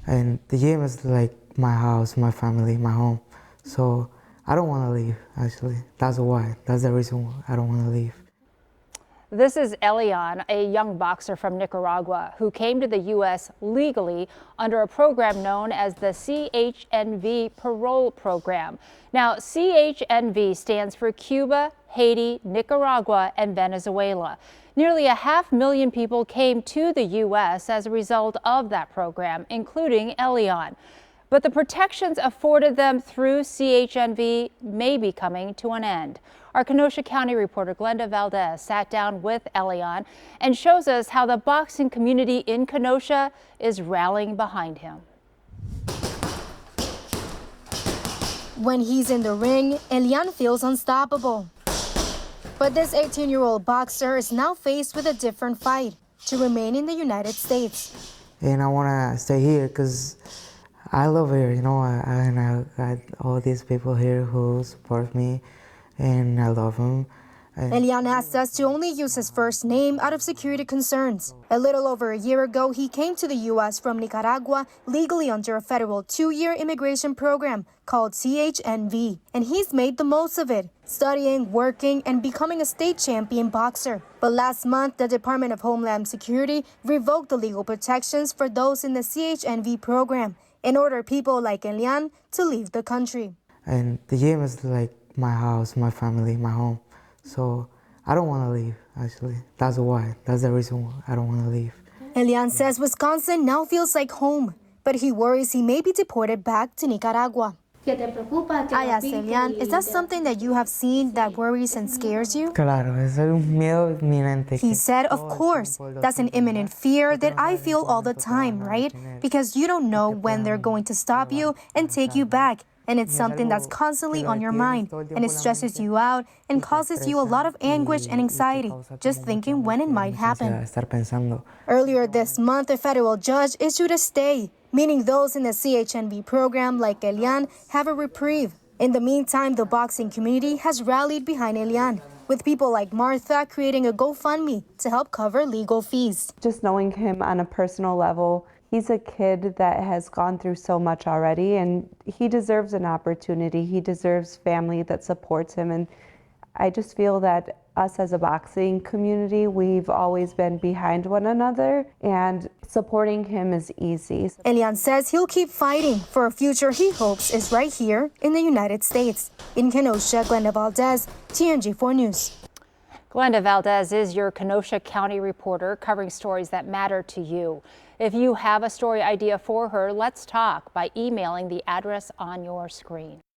And the gym is like my house, my family, my home. So I don't want to leave, actually. That's why. That's the reason why I don't want to leave. This is Elian, a young boxer from Nicaragua who came to the U.S. legally under a program known as the CHNV parole program. Now, CHNV stands for Cuba, Haiti, Nicaragua, and Venezuela. Nearly 500,000 people came to the U.S. as a result of that program, including Elian. But the protections afforded them through CHNV may be coming to an end. Our Kenosha County reporter Glenda Valdez sat down with Elian and shows us how the boxing community in Kenosha is rallying behind him. When he's in the ring, Elian feels unstoppable. But this 18-year-old boxer is now faced with a different fight: to remain in the United States. And I want to stay here because I love here, you know, I got all these people here who support me, and I love them. Elian asked us to only use his first name out of security concerns. A little over a year ago, he came to the U.S. from Nicaragua legally under a federal 2-year immigration program called CHNV, and he's made the most of it, studying, working, and becoming a state champion boxer. But last month, the Department of Homeland Security revoked the legal protections for those in the CHNV program and ordered people like Elian to leave the country. And the gym is like my house, my family, my home. So I don't want to leave, actually. That's why. That's the reason why I don't want to leave. Elian says Wisconsin now feels like home, but he worries he may be deported back to Nicaragua. I asked Elian, is that something that you have seen that worries and scares you? Claro, es un miedo inminente. He said, of course, that's an imminent fear that I feel all the time, right? Because you don't know when they're going to stop you and take you back. And it's something that's constantly on your mind, and it stresses you out and causes you a lot of anguish and anxiety, just thinking when it might happen. Earlier this month, a federal judge issued a stay, meaning those in the CHNV program like Elian have a reprieve. In the meantime, the boxing community has rallied behind Elian, with people like Martha creating a GoFundMe to help cover legal fees. Just knowing him on a personal level, he's a kid that has gone through so much already, and he deserves an opportunity. He deserves family that supports him, and I just feel that us as a boxing community, we've always been behind one another, and supporting him is easy. Elian says he'll keep fighting for a future he hopes is right here in the United States. In Kenosha, Glenda Valdez, TNG4 News. Glenda Valdez is your Kenosha County reporter covering stories that matter to you. If you have a story idea for her, let's talk by emailing the address on your screen.